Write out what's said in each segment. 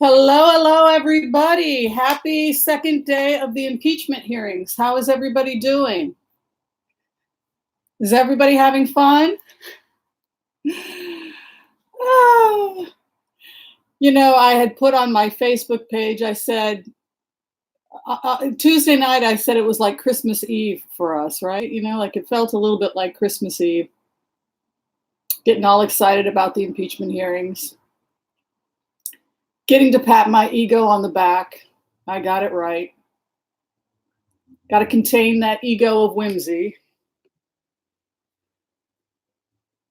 Hello, hello, everybody. Happy second day of the impeachment hearings. How is everybody doing? Is everybody having fun? Ah, I had put on my Facebook page, I said, Tuesday night, I said it was like Christmas Eve for us, right? Like it felt a little bit like Christmas Eve, getting all excited about the impeachment hearings, getting to pat my ego on the back. I got it right. Got to contain that ego of whimsy.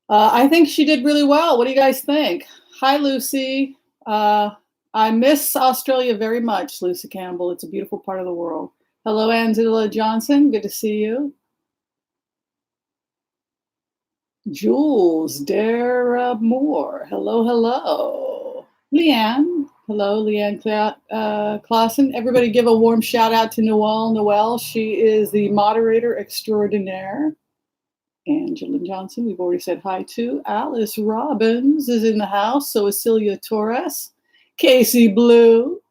I think she did really well. What do you guys think? Hi, Lucy. I miss Australia very much, Lucy Campbell. It's a beautiful part of the world. Hello, Angela Johnson. Good to see you. Jules Dara Moore. Hello, hello. Leanne. Hello, Leanne Clausen. Everybody give a warm shout out to Noelle. Noelle, she is the moderator extraordinaire. Angela Johnson, we've already said hi to. Alice Robbins is in the house. So is Celia Torres. Casey Blue.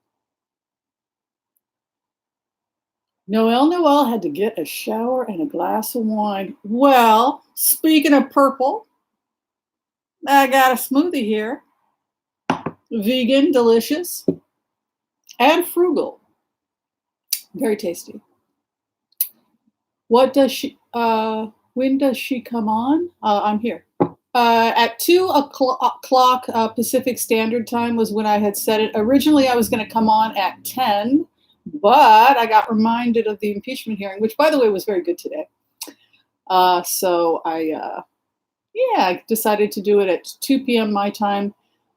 Noelle had to get a shower and a glass of wine. Well, speaking of purple, I got a smoothie here. Vegan, delicious, and frugal. Very tasty. What does she, when does she come on? I'm here. At 2 o'clock Pacific Standard Time was when I had said it. Originally, I was going to come on at 10, but I got reminded of the impeachment hearing, which, by the way, was very good today. So I decided to do it at 2 p.m. my time.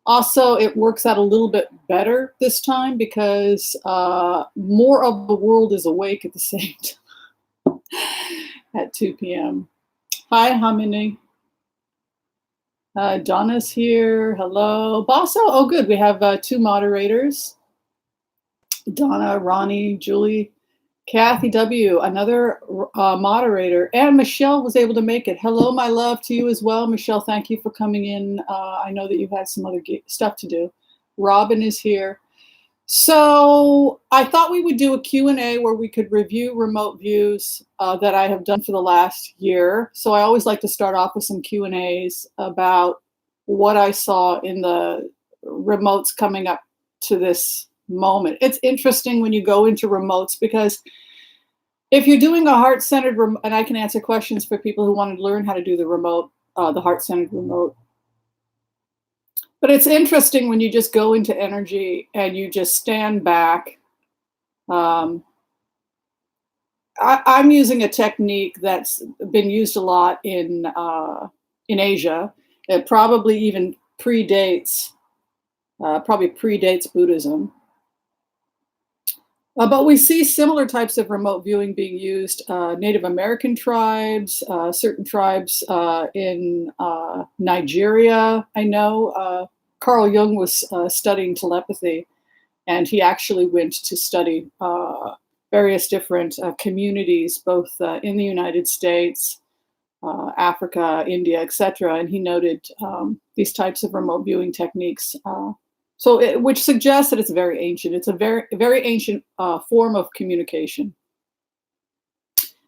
Also, it works out a little bit better this time because more of the world is awake at the same time at 2 p.m. Hi, Hamini. Donna's here. Hello. Basso. Oh, good. We have two moderators. Donna, Ronnie, Julie, Kathy W., another moderator, and Michelle was able to make it. Hello, my love, to you as well. Michelle, thank you for coming in. I know that you've had some other stuff to do. Robin is here. So I thought we would do a Q&A where we could review remote views that I have done for the last year. So I always like to start off with some Q&As about what I saw in the remotes coming up to this moment. It's interesting when you go into remotes because if you're doing a heart-centered remote, and I can answer questions for people who want to learn how to do the remote, the heart-centered remote. But it's interesting when you just go into energy and you just stand back. I'm using a technique that's been used a lot in Asia. It probably even predates Buddhism. But we see similar types of remote viewing being used. Native American tribes, certain tribes in Nigeria. I know Carl Jung was studying telepathy, and he actually went to study various different communities, both in the United States, Africa, India, etc. And he noted these types of remote viewing techniques. Which suggests that it's very ancient. It's a very, very ancient form of communication.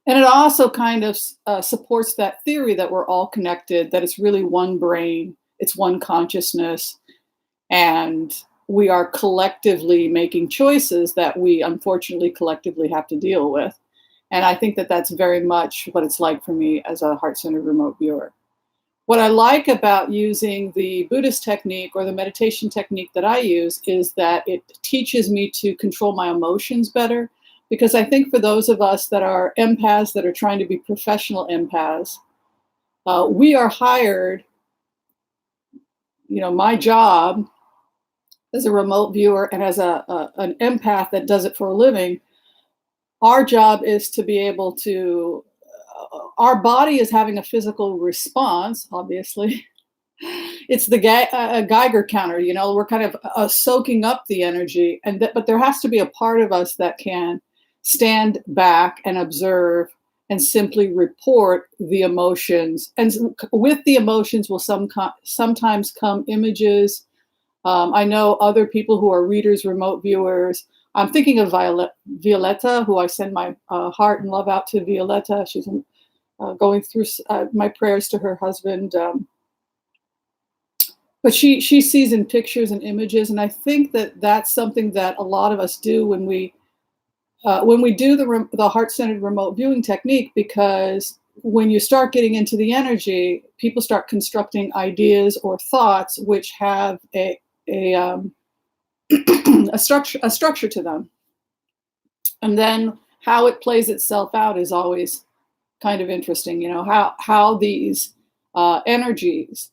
And it also kind of supports that theory that we're all connected, that it's really one brain, it's one consciousness, and we are collectively making choices that we unfortunately collectively have to deal with. And I think that that's very much what it's like for me as a heart-centered remote viewer. What I like about using the Buddhist technique or the meditation technique that I use is that it teaches me to control my emotions better. Because I think for those of us that are empaths, that are trying to be professional empaths, we are hired, my job as a remote viewer and as an empath that does it for a living, our job is to be able to our body is having a physical response, obviously. It's the Geiger counter, we're kind of soaking up the energy, but there has to be a part of us that can stand back and observe and simply report the emotions. And with the emotions will sometimes come images, I know other people who are readers, remote viewers. I'm thinking of Violetta, who I send my heart and love out to Violetta. She's going through my prayers to her husband. But she sees in pictures and images, and I think that that's something that a lot of us do when we do the heart-centered remote viewing technique, because when you start getting into the energy, people start constructing ideas or thoughts which have a structure to them, and then how it plays itself out is always kind of interesting. You know, how these energies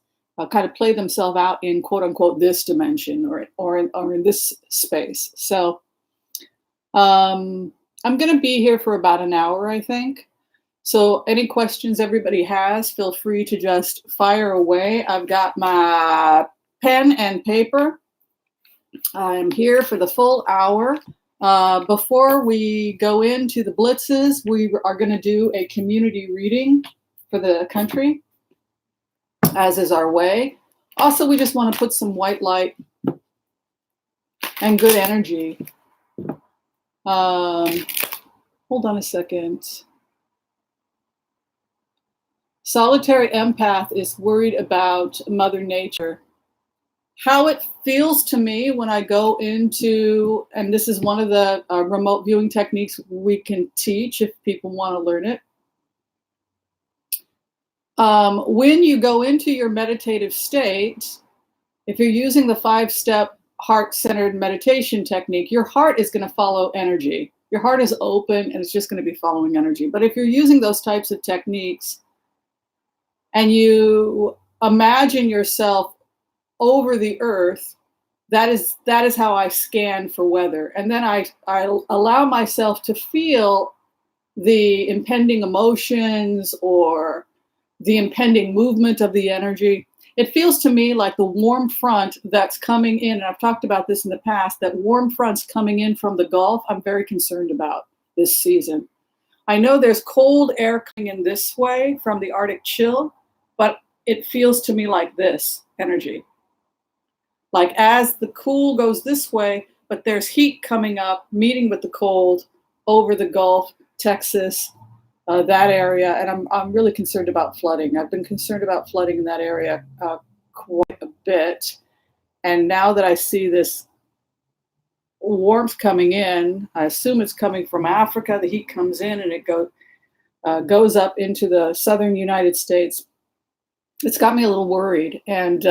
kind of play themselves out in quote unquote this dimension or in this space. So I'm going to be here for about an hour, I think. So any questions everybody has, feel free to just fire away. I've got my pen and paper. I'm here for the full hour. Before we go into the blitzes, we are going to do a community reading for the country, as is our way. Also, we just want to put some white light and good energy. Hold on a second. Solitary empath is worried about Mother Nature. How it feels to me when I go into, and this is one of the remote viewing techniques we can teach if people want to learn it. When you go into your meditative state, if you're using the 5-step heart-centered meditation technique, your heart is going to follow energy. Your heart is open and it's just going to be following energy. But if you're using those types of techniques and you imagine yourself over the earth, that is how I scan for weather. And then I allow myself to feel the impending emotions or the impending movement of the energy. It feels to me like the warm front that's coming in, and I've talked about this in the past, that warm front's coming in from the Gulf, I'm very concerned about this season. I know there's cold air coming in this way from the Arctic chill, but it feels to me like this energy. Like as the cool goes this way, but there's heat coming up, meeting with the cold over the Gulf, Texas, that area, and I'm really concerned about flooding. I've been concerned about flooding in that area quite a bit, and now that I see this warmth coming in, I assume it's coming from Africa. The heat comes in and it goes up into the southern United States. It's got me a little worried, and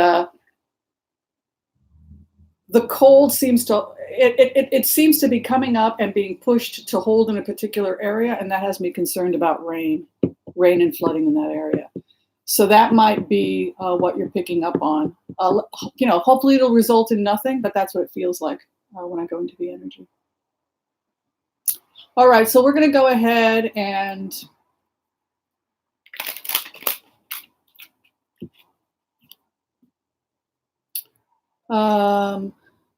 the cold seems to it seems to be coming up and being pushed to hold in a particular area, and that has me concerned about rain and flooding in that area. So that might be what you're picking up on. Hopefully it'll result in nothing, but that's what it feels like when I go into the energy. All right, so we're going to go ahead and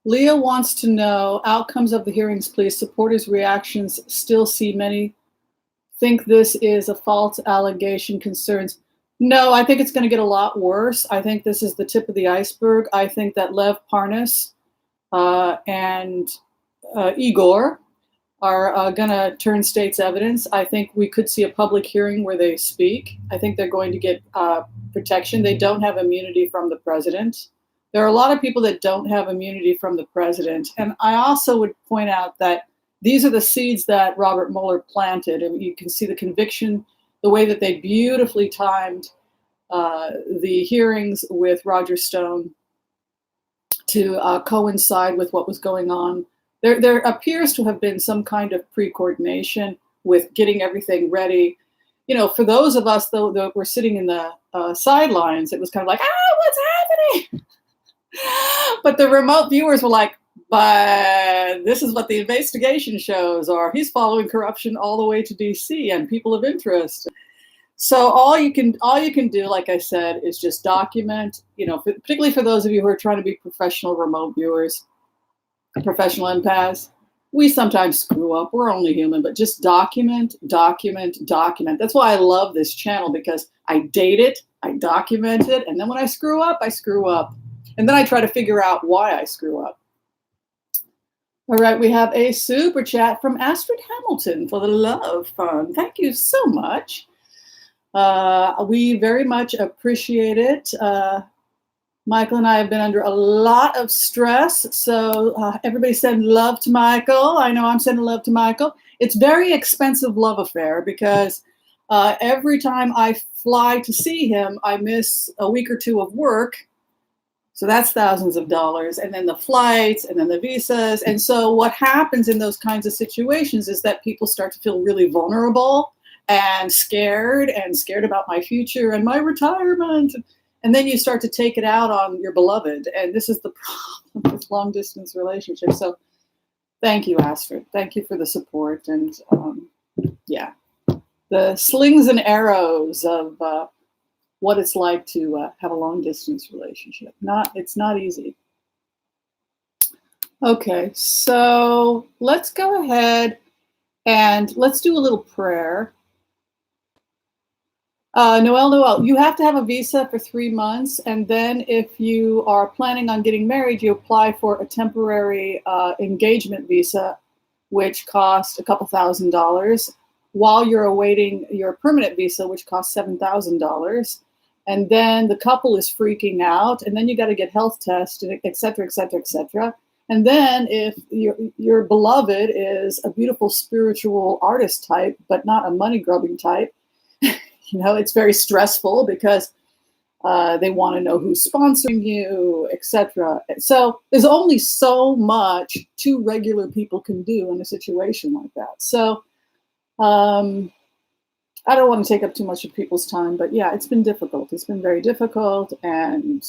Leah wants to know outcomes of the hearings, please. Supporters' reactions still see many think this is a false allegation. Concerns. No, I think it's going to get a lot worse. I think this is the tip of the iceberg. I think that Lev Parnas and Igor are going to turn state's evidence. I think we could see a public hearing where they speak. I think they're going to get protection. They don't have immunity from the president. There are a lot of people that don't have immunity from the president. And I also would point out that these are the seeds that Robert Mueller planted. And you can see the conviction, the way that they beautifully timed the hearings with Roger Stone to coincide with what was going on. There appears to have been some kind of pre-coordination with getting everything ready. You know, for those of us, though, that were sitting in the sidelines, it was kind of like, what's happening? But the remote viewers were like, but this is what the investigation shows, or he's following corruption all the way to DC and people of interest. So all you can do, like I said, is just document, particularly for those of you who are trying to be professional remote viewers, professional empaths. We sometimes screw up. We're only human, but just document. That's why I love this channel, because I date it, I document it, and then when I screw up, I screw up. And then I try to figure out why I screw up. All right, we have a super chat from Astrid Hamilton for the Love Fund. Thank you so much. We very much appreciate it. Michael and I have been under a lot of stress, so everybody send love to Michael. I know I'm sending love to Michael. It's very expensive love affair because every time I fly to see him, I miss a week or two of work. So that's thousands of dollars, and then the flights, and then the visas. And so what happens in those kinds of situations is that people start to feel really vulnerable and scared about my future and my retirement. And then you start to take it out on your beloved. And this is the problem with long distance relationships. So thank you, Astrid. Thank you for the support. And yeah, the slings and arrows of what it's like to have a long distance relationship. It's not easy. Okay, so let's go ahead and let's do a little prayer. Noel, you have to have a visa for 3 months, and then if you are planning on getting married, you apply for a temporary engagement visa, which costs a couple $1,000, while you're awaiting your permanent visa, which costs $7,000. And then the couple is freaking out, and then you got to get health tests, et cetera, et cetera, et cetera. And then if your beloved is a beautiful spiritual artist type, but not a money grubbing type, it's very stressful because they want to know who's sponsoring you, et cetera. So there's only so much two regular people can do in a situation like that. So I don't want to take up too much of people's time, but yeah, it's been difficult. It's been very difficult, and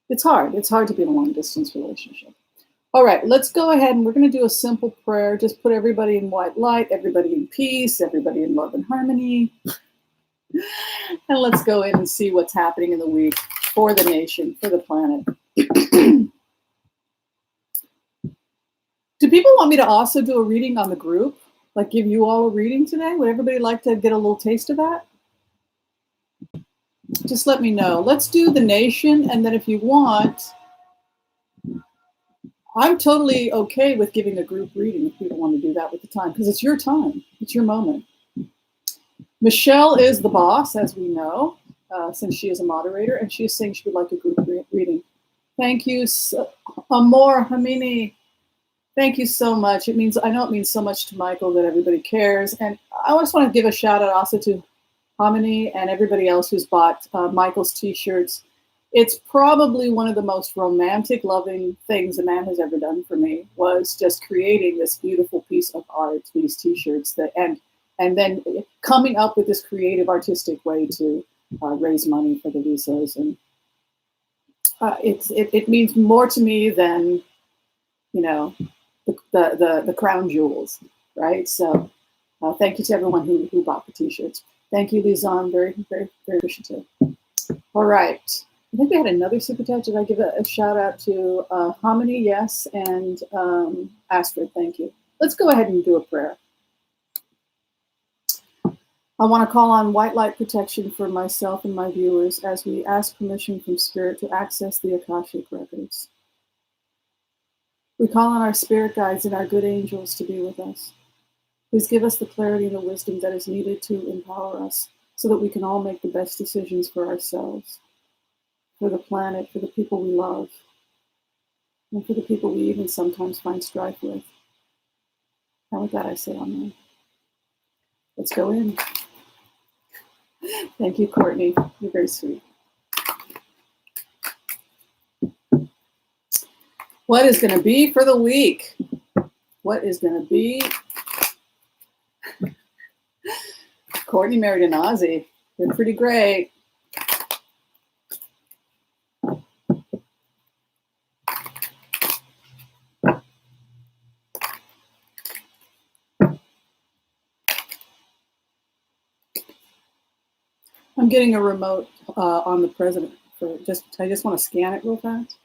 it's hard. It's hard to be in a long distance relationship. All right, let's go ahead and we're going to do a simple prayer. Just put everybody in white light, everybody in peace, everybody in love and harmony. And let's go in and see what's happening in the week for the nation, for the planet. Do people want me to also do a reading on the group? Like give you all a reading today? Would everybody like to get a little taste of that? Just let me know. Let's do the nation, and then if you want, I'm totally okay with giving a group reading if people want to do that with the time, because it's your time. It's your moment. Michelle is the boss, as we know, since she is a moderator, and she is saying she would like a group reading. Thank you, Amor Hamini. Thank you so much. I know it means so much to Michael that everybody cares. And I just want to give a shout out also to Hamini and everybody else who's bought Michael's t-shirts. It's probably one of the most romantic, loving things a man has ever done for me, was just creating this beautiful piece of art, these t-shirts, and then coming up with this creative, artistic way to raise money for the visas. And it means more to me than, the crown jewels, right? So thank you to everyone who bought the t-shirts. Thank you, Lizanne. Very, very, very appreciative. All right. I think we had another super chat. Did I give a shout out to Hamini? Yes. And Astrid, thank you. Let's go ahead and do a prayer. I want to call on white light protection for myself and my viewers as we ask permission from Spirit to access the Akashic records. We call on our spirit guides and our good angels to be with us. Please give us the clarity and the wisdom that is needed to empower us so that we can all make the best decisions for ourselves, for the planet, for the people we love, and for the people we even sometimes find strife with. And with that, I say amen. Let's go in. Thank you, Courtney. You're very sweet. What is going to be for the week? What is going to be? Courtney married an Aussie. They're pretty great. I'm getting a remote on the president. I just want to scan it real fast.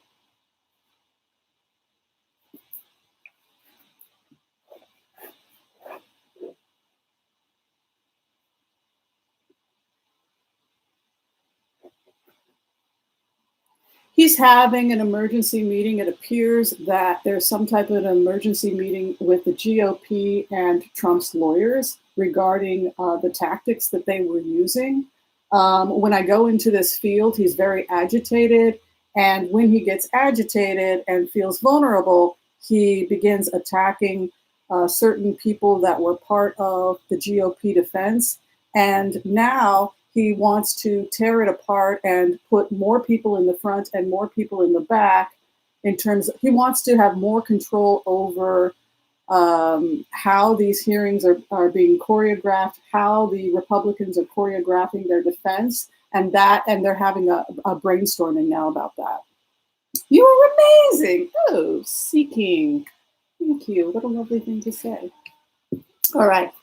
He's having an emergency meeting. It appears that there's some type of an emergency meeting with the GOP and Trump's lawyers regarding the tactics that they were using. When I go into this field, he's very agitated. And when he gets agitated and feels vulnerable, he begins attacking certain people that were part of the GOP defense. And now he wants to tear it apart and put more people in the front and more people in the back. He wants to have more control over how these hearings are being choreographed, how the Republicans are choreographing their defense, and they're having a brainstorming now about that. You are amazing. Oh, Seeking. Thank you. What a lovely thing to say. All right.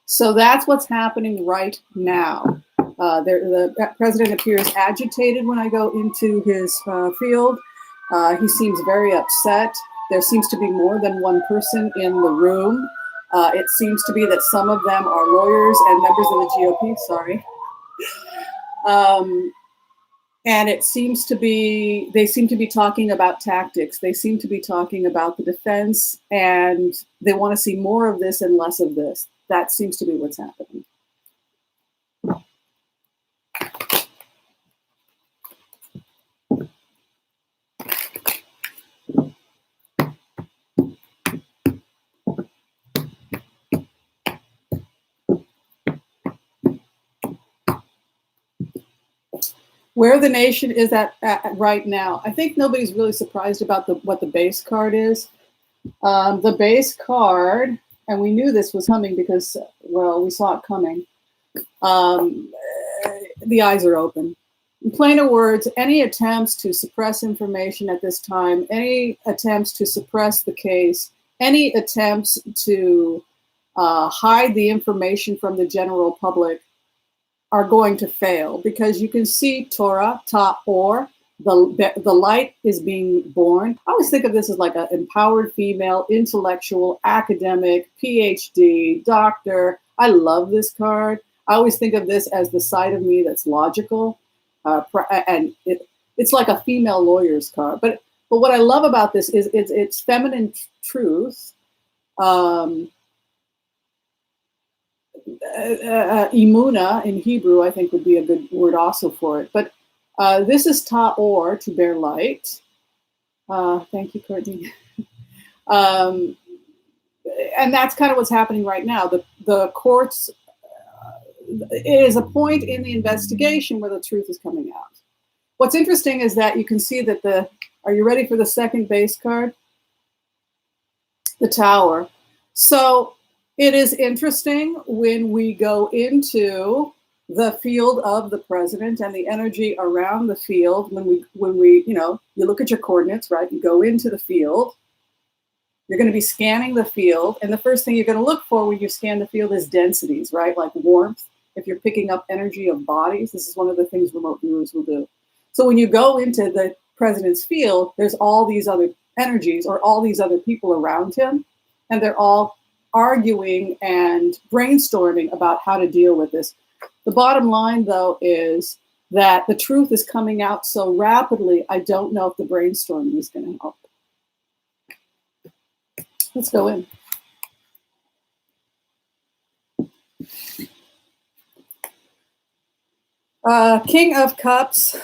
So that's what's happening right now. The president appears agitated when I go into his field. He seems very upset. There seems to be more than one person in the room. It seems to be that some of them are lawyers and members of the GOP. Sorry. And it seems to be, they seem to be talking about tactics. They seem to be talking about the defense, and they want to see more of this and less of this. That seems to be what's happening. Where the nation is at right now, I think nobody's really surprised about what the base card is. The base card, and we knew this was coming because, well, we saw it coming. The eyes are open. In plainer words, any attempts to suppress information at this time, any attempts to suppress the case, any attempts to hide the information from the general public are going to fail, because you can see Torah, Ta-or, the light is being born. I always think of this as like an empowered female, intellectual, academic, PhD, doctor. I love this card. I always think of this as the side of me that's logical, and it's like a female lawyer's card. But what I love about this is it's feminine truth. Imuna in Hebrew, I think, would be a good word also for it. But this is Ta-or, to bear light. Thank you, Courtney. And that's kind of what's happening right now. The courts, it is a point in the investigation where the truth is coming out. What's interesting is that you can see that are you ready for the second base card? The Tower. So it is interesting when we go into the field of the president and the energy around the field. When we, you look at your coordinates, right? You go into the field. You're going to be scanning the field, and the first thing you're going to look for when you scan the field is densities, right? Like warmth. If you're picking up energy of bodies, this is one of the things remote viewers will do. So when you go into the president's field, there's all these other energies or all these other people around him, and they're all arguing and brainstorming about how to deal with this. The bottom line, though, is that the truth is coming out so rapidly, I don't know if the brainstorming is going to help. Let's go in. King of Cups.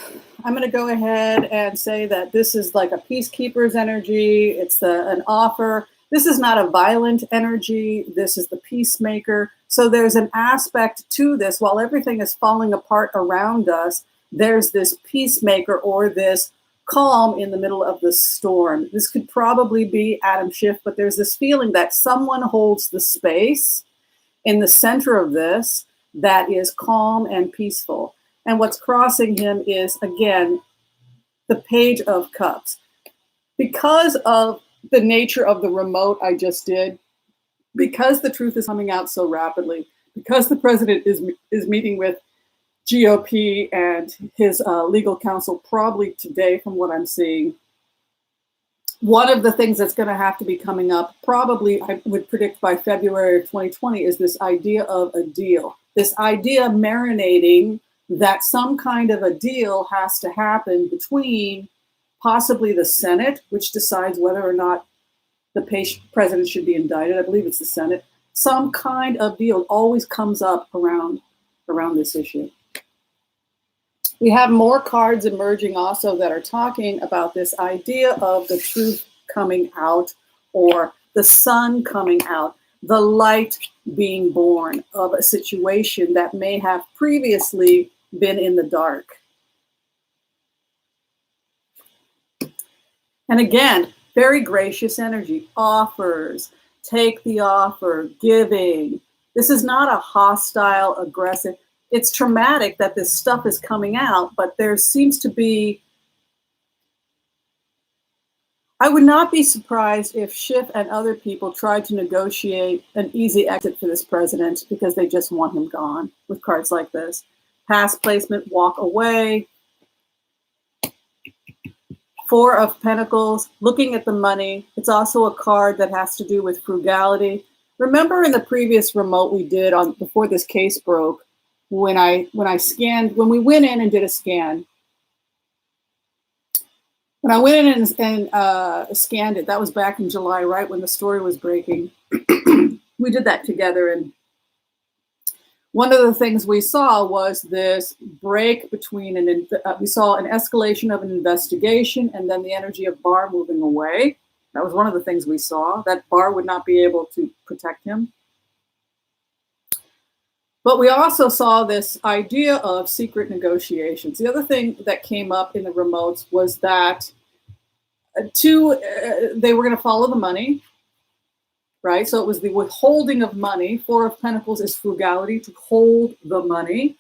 I'm going to go ahead and say that this is like a peacekeeper's energy. It's an offer. This is not a violent energy. This is the peacemaker. So there's an aspect to this. While everything is falling apart around us, there's this peacemaker or this calm in the middle of the storm. This could probably be Adam Schiff, but there's this feeling that someone holds the space in the center of this that is calm and peaceful. And what's crossing him is, again, the Page of Cups. Because of the nature of the remote I just did, because the truth is coming out so rapidly, because the president is meeting with GOP and his legal counsel probably today, from what I'm seeing, one of the things that's going to have to be coming up, probably I would predict by February of 2020, is this idea of a deal. This idea marinating that some kind of a deal has to happen between possibly the Senate, which decides whether or not the president should be indicted. I believe it's the Senate. Some kind of deal always comes up around this issue. We have more cards emerging also that are talking about this idea of the truth coming out, or the sun coming out, the light being born of a situation that may have previously been in the dark. And again, very gracious energy, offers, take the offer, giving. This is not a hostile, aggressive. It's traumatic that this stuff is coming out, but there seems to be, I would not be surprised if Schiff and other people tried to negotiate an easy exit for this president because they just want him gone with cards like this. Past placement, walk away. Four of Pentacles, looking at the money. It's also a card that has to do with frugality. Remember in the previous remote we did on before this case broke, when we went in and did a scan. When I went in and scanned it, that was back in July, right when the story was breaking. We did that together, and one of the things we saw was this break between we saw an escalation of an investigation and then the energy of Barr moving away. That was one of the things we saw, that Barr would not be able to protect him. But we also saw this idea of secret negotiations. The other thing that came up in the remotes was that they were going to follow the money, right? So it was the withholding of money. Four of Pentacles is frugality, to hold the money.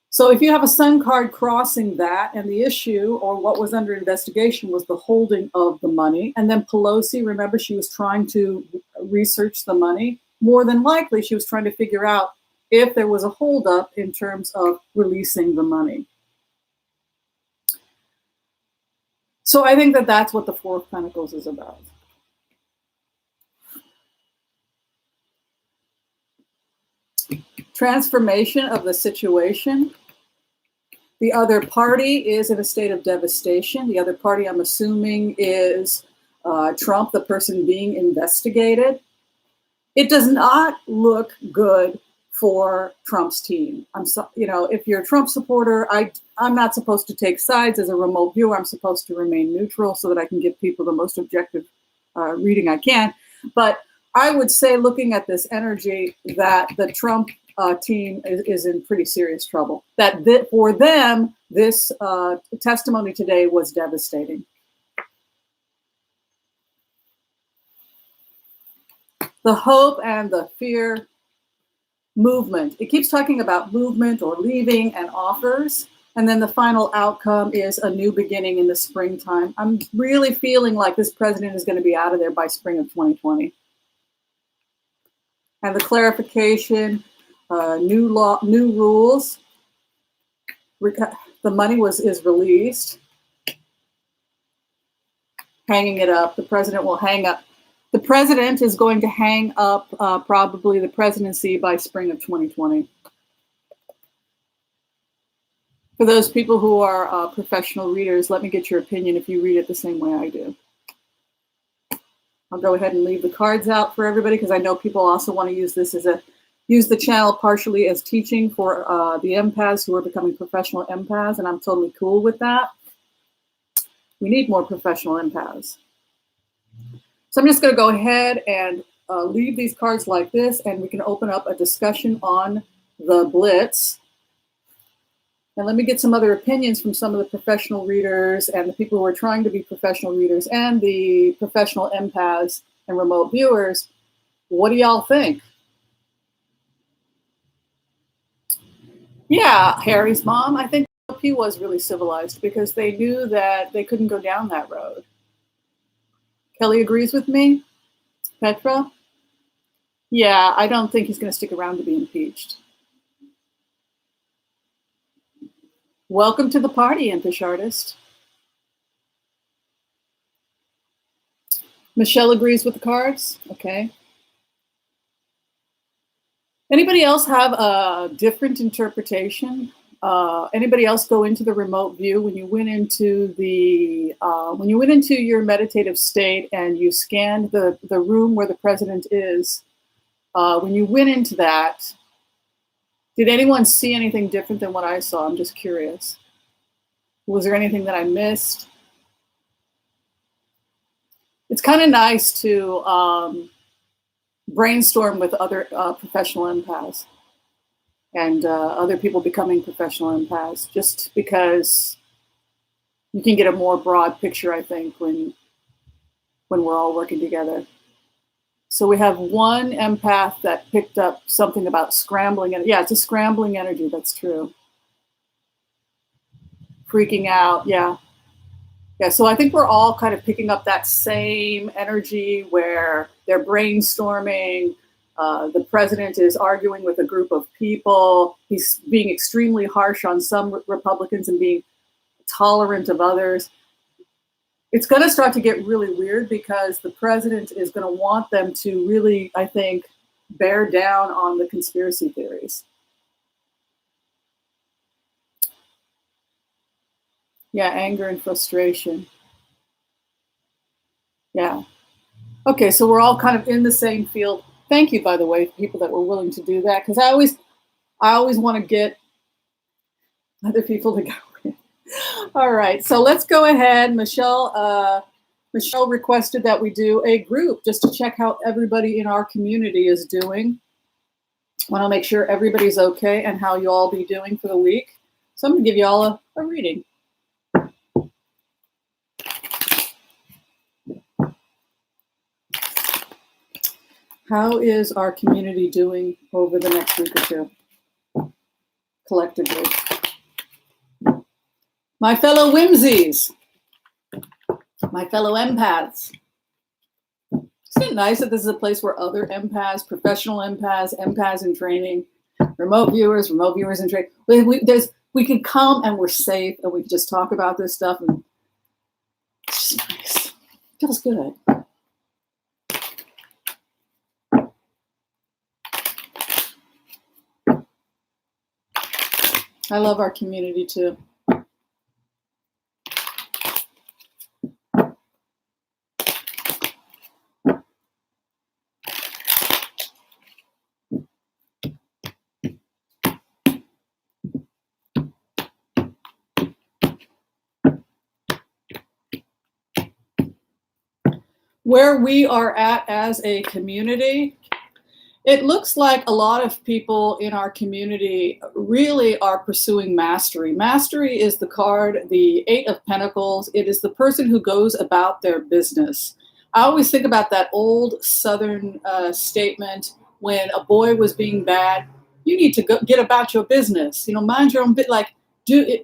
So if you have a sun card crossing that, and the issue or what was under investigation was the holding of the money, and then Pelosi, remember, she was trying to research the money. More than likely, she was trying to figure out if there was a holdup in terms of releasing the money. So I think that that's what the Four of Pentacles is about. Transformation of the situation. The other party is in a state of devastation. The other party, I'm assuming, is Trump, the person being investigated. It does not look good for Trump's team. If you're a Trump supporter, I'm not supposed to take sides as a remote viewer. I'm supposed to remain neutral so that I can give people the most objective reading I can. But I would say, looking at this energy, that the Trump team is in pretty serious trouble. That for them, this testimony today was devastating. The hope and the fear. Movement. It keeps talking about movement or leaving and offers. And then the final outcome is a new beginning in the springtime. I'm really feeling like this president is going to be out of there by spring of 2020. And the clarification, new law, new rules. The money is released. Hanging it up. The president will hang up. The president is going to hang up probably the presidency by spring of 2020. For those people who are professional readers, let me get your opinion if you read it the same way I do. I'll go ahead and leave the cards out for everybody because I know people also want to use this use the channel partially as teaching for the empaths who are becoming professional empaths, and I'm totally cool with that. We need more professional empaths. So I'm just going to go ahead and leave these cards like this, and we can open up a discussion on the Blitz. And let me get some other opinions from some of the professional readers and the people who are trying to be professional readers and the professional empaths and remote viewers. What do y'all think? Yeah, Harry's mom, I think he was really civilized because they knew that they couldn't go down that road. Kelly agrees with me. Petra? Yeah, I don't think he's going to stick around to be impeached. Welcome to the party, Impish Artist. Michelle agrees with the cards. Okay. Anybody else have a different interpretation Anybody else go into the remote view when you went into your meditative state and you scanned the room where the president is? When you went into that, did anyone see anything different than what I saw? I'm just curious. Was there anything that I missed? It's kind of nice to brainstorm with other professional empaths and other people becoming professional empaths, just because you can get a more broad picture, I think, when we're all working together. So we have one empath that picked up something about scrambling. Yeah, it's a scrambling energy. That's true. Freaking out. Yeah. Yeah. So I think we're all kind of picking up that same energy where they're brainstorming. The president is arguing with a group of people. He's being extremely harsh on some Republicans and being tolerant of others. It's going to start to get really weird because the president is going to want them to really, I think, bear down on the conspiracy theories. Yeah, anger and frustration. Yeah. Okay, so we're all kind of in the same field. Thank you, by the way, people that were willing to do that, because I always want to get other people to go in. All right, so let's go ahead. Michelle requested that we do a group just to check how everybody in our community is doing. Want to make sure everybody's okay and how you all be doing for the week. So I'm going to give you all a reading. How is our community doing over the next week or two, collectively? My fellow whimsies, my fellow empaths. Isn't it nice that this is a place where other empaths, professional empaths, empaths in training, remote viewers in training, we can come and we're safe and we can just talk about this stuff, and it's just nice. It feels good. I love our community too. Where we are at as a community, it looks like a lot of people in our community really are pursuing mastery. Mastery is the card, the Eight of Pentacles. It is the person who goes about their business. I always think about that old Southern statement when a boy was being bad. You need to go get about your business. Mind your own bit. Like,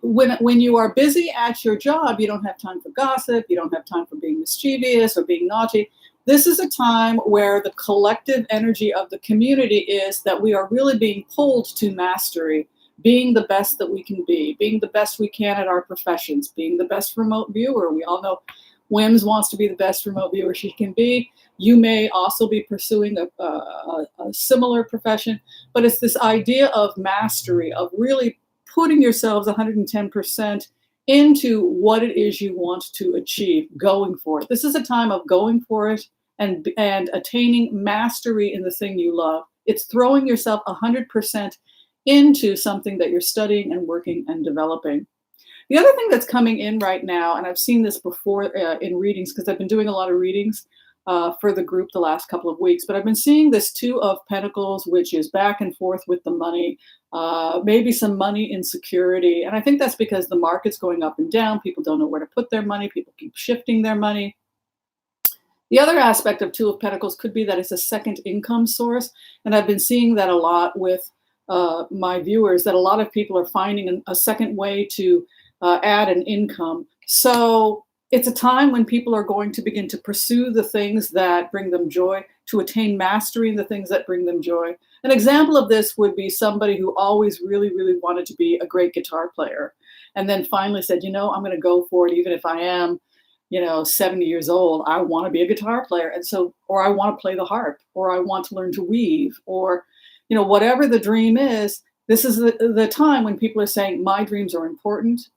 when you are busy at your job, you don't have time for gossip. You don't have time for being mischievous or being naughty. This is a time where the collective energy of the community is that we are really being pulled to mastery, being the best that we can be, being the best we can at our professions, being the best remote viewer. We all know Wims wants to be the best remote viewer she can be. You may also be pursuing a similar profession, but it's this idea of mastery, of really putting yourselves 110% into what it is you want to achieve, going for it. This is a time of going for it and attaining mastery in the thing you love. It's throwing yourself 100% into something that you're studying and working and developing. The other thing that's coming in right now, and I've seen this before in readings, because I've been doing a lot of readings for the group the last couple of weeks, but I've been seeing this Two of Pentacles, which is back and forth with the money, maybe some money insecurity. And I think that's because the market's going up and down. People don't know where to put their money. People keep shifting their money. The other aspect of Two of Pentacles could be that it's a second income source. And I've been seeing that a lot with my viewers, that a lot of people are finding a second way to add an income. So it's a time when people are going to begin to pursue the things that bring them joy, to attain mastery in the things that bring them joy. An example of this would be somebody who always really, really wanted to be a great guitar player, and then finally said, I'm going to go for it, even if I am, 70 years old. I want to be a guitar player. And so, or I want to play the harp, or I want to learn to weave, or, whatever the dream is, This is the time when people are saying, my dreams are important,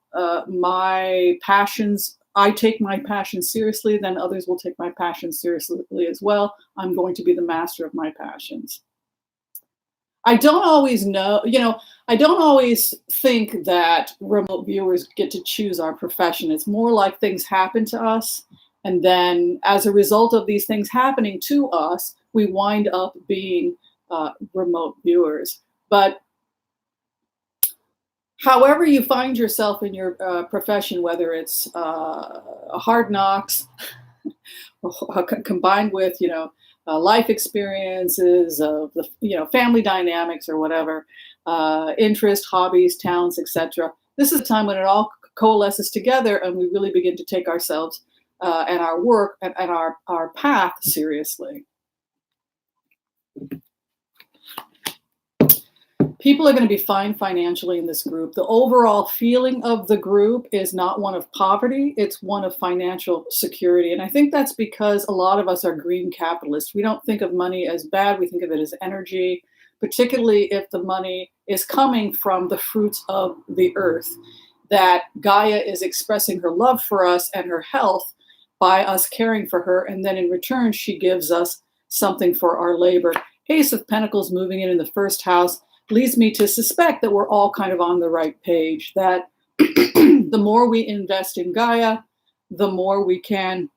my passions, I take my passions seriously, then others will take my passions seriously as well. I'm going to be the master of my passions. I don't always know, I don't always think that remote viewers get to choose our profession. It's more like things happen to us. And then as a result of these things happening to us, we wind up being remote viewers. But however you find yourself in your profession, whether it's hard knocks combined with, life experiences of the, family dynamics or whatever, interest, hobbies, talents, etc. This is a time when it all coalesces together and we really begin to take ourselves and our work and our path seriously. People are going to be fine financially in this group. The overall feeling of the group is not one of poverty, it's one of financial security. And I think that's because a lot of us are green capitalists. We don't think of money as bad, we think of it as energy, particularly if the money is coming from the fruits of the earth, that Gaia is expressing her love for us and her health by us caring for her. And then in return, she gives us something for our labor. Ace of Pentacles moving in the first house leads me to suspect that we're all kind of on the right page, that the more we invest in Gaia, the more we can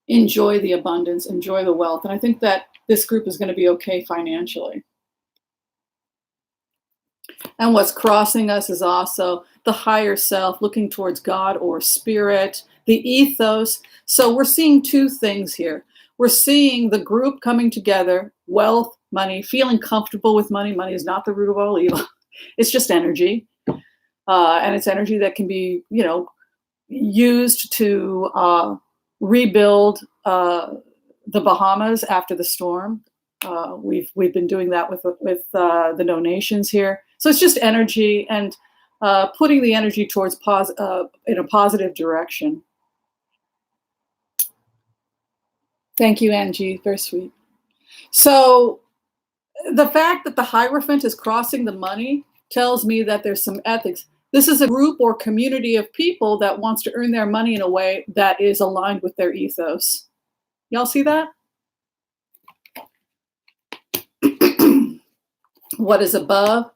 enjoy the abundance, enjoy the wealth. And I think that this group is going to be okay financially. And what's crossing us is also the higher self, looking towards God or spirit, the ethos. So we're seeing two things here. We're seeing the group coming together, wealth, money, feeling comfortable with money. Money is not the root of all evil. It's just energy. And it's energy that can be, used to rebuild the Bahamas after the storm. We've been doing that with the donations here. So it's just energy and putting the energy towards in a positive direction. Thank you, Angie. Very sweet. So the fact that the Hierophant is crossing the money tells me that there's some ethics. This is a group or community of people that wants to earn their money in a way that is aligned with their ethos. Y'all see that? What is above?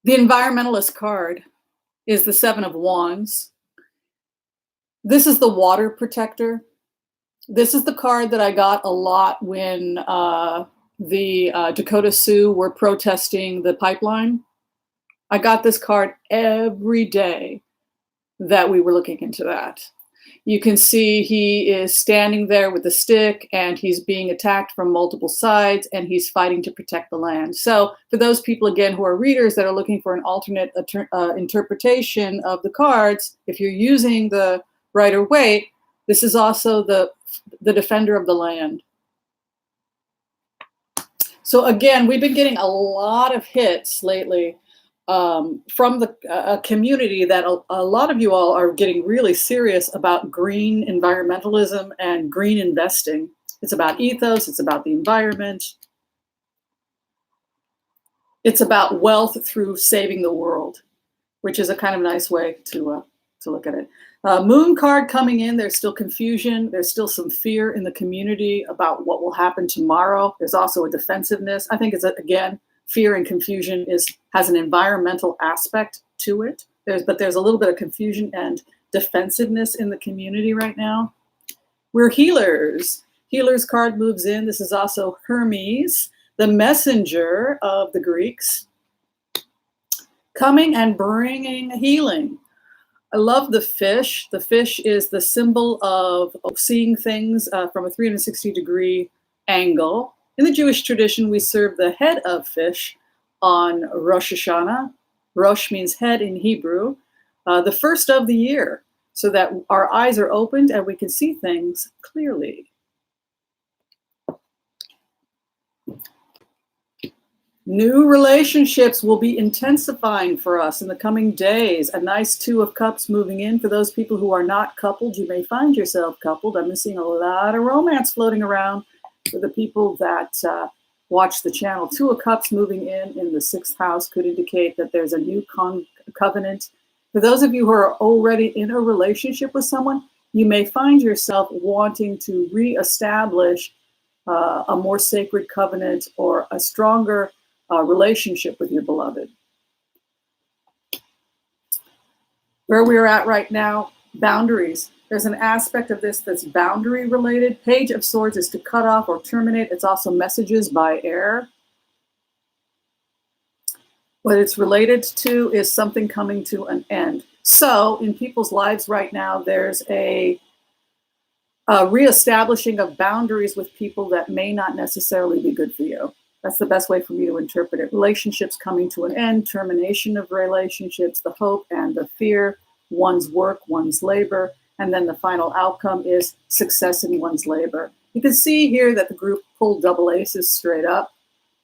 The environmentalist card is the Seven of Wands. This is the water protector. This is the card that I got a lot when the Dakota Sioux were protesting the pipeline. I got this card every day that we were looking into that. You can see he is standing there with a stick and he's being attacked from multiple sides and he's fighting to protect the land. So for those people, again, who are readers that are looking for an alternate interpretation of the cards, if you're using the Rider Waite, this is also the defender of the land. So again, we've been getting a lot of hits lately from the community that a lot of you all are getting really serious about green environmentalism and green investing. It's about ethos, it's about the environment. It's about wealth through saving the world, which is a kind of nice way to look at it. Moon card coming in, there's still confusion. There's still some fear in the community about what will happen tomorrow. There's also a defensiveness. I think it's, again, fear and confusion has an environmental aspect to it. But there's a little bit of confusion and defensiveness in the community right now. We're healers. Healers card moves in. This is also Hermes, the messenger of the Greeks, coming and bringing healing. I love the fish. The fish is the symbol of seeing things from a 360-degree angle. In the Jewish tradition, we serve the head of fish on Rosh Hashanah. Rosh means head in Hebrew, the first of the year, so that our eyes are opened and we can see things clearly. New relationships will be intensifying for us in the coming days. A nice Two of Cups moving in. For those people who are not coupled, you may find yourself coupled. I'm seeing a lot of romance floating around for the people that watch the channel. Two of Cups moving in the 6th house could indicate that there's a new covenant. For those of you who are already in a relationship with someone, you may find yourself wanting to reestablish a more sacred covenant or a stronger relationship with your beloved. Where we are at right now, boundaries. There's an aspect of this that's boundary related. Page of Swords is to cut off or terminate. It's also messages by air. What it's related to is something coming to an end. So in people's lives right now, there's a reestablishing of boundaries with people that may not necessarily be good for you. That's the best way for me to interpret it. Relationships coming to an end, termination of relationships, the hope and the fear, one's work, one's labor, and then the final outcome is success in one's labor. You can see here that the group pulled double aces straight up,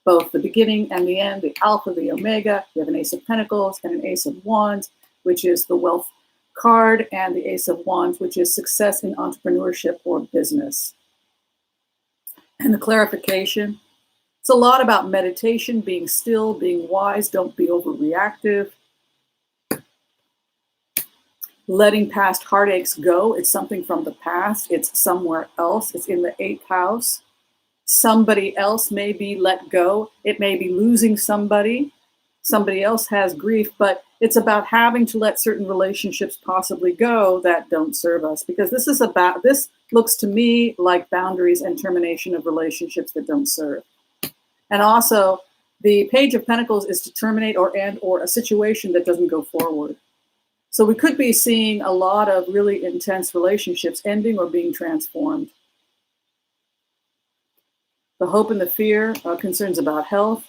both the beginning and the end, the alpha, the omega. You have an Ace of Pentacles and an Ace of Wands, which is the wealth card, and the Ace of Wands, which is success in entrepreneurship or business. And the clarification, it's a lot about meditation, being still, being wise, don't be overreactive, letting past heartaches go. It's something from the past. It's somewhere else. It's in the 8th house. Somebody else may be let go. It may be losing somebody. Somebody else has grief, but it's about having to let certain relationships possibly go that don't serve us, because this looks to me like boundaries and termination of relationships that don't serve. And also the Page of Pentacles is to terminate or end or a situation that doesn't go forward. So we could be seeing a lot of really intense relationships ending or being transformed. The hope and the fear are concerns about health.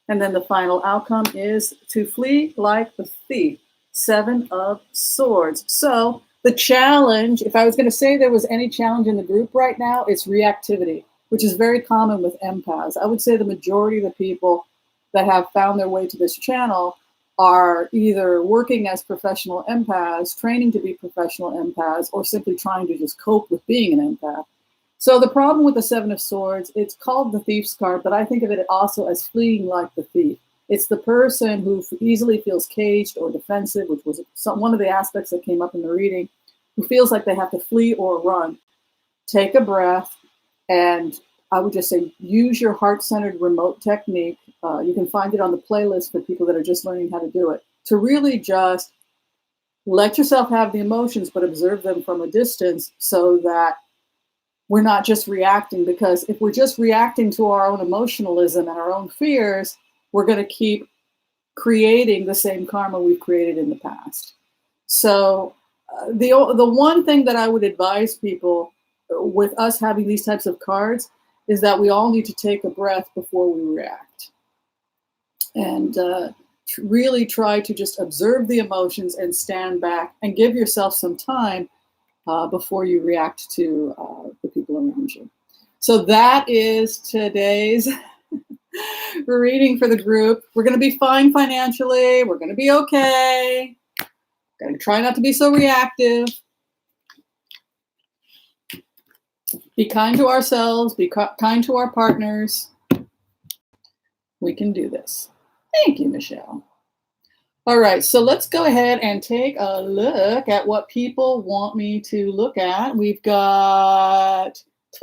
And then the final outcome is to flee like the thief. 7 of Swords. So the challenge, if I was going to say there was any challenge in the group right now, it's reactivity, which is very common with empaths. I would say the majority of the people that have found their way to this channel are either working as professional empaths, training to be professional empaths, or simply trying to just cope with being an empath. So the problem with the 7 of Swords, it's called the Thief's card, but I think of it also as fleeing like the thief. It's the person who easily feels caged or defensive, which was one of the aspects that came up in the reading, who feels like they have to flee or run. Take a breath, and I would just say use your heart-centered remote technique. You can find it on the playlist for people that are just learning how to do it, to really just let yourself have the emotions, but observe them from a distance so that we're not just reacting, because if we're just reacting to our own emotionalism and our own fears, we're going to keep creating the same karma we've created in the past. So the one thing that I would advise people with us having these types of cards is that we all need to take a breath before we react. And really try to just observe the emotions and stand back and give yourself some time before you react to the people around you. So that is today's reading for the group. We're going to be fine financially. We're going to be okay. We're going to try not to be so reactive. Be kind to ourselves. Be kind to our partners. We can do this. Thank you, Michelle. All right, so let's go ahead and take a look at what people want me to look at. We've got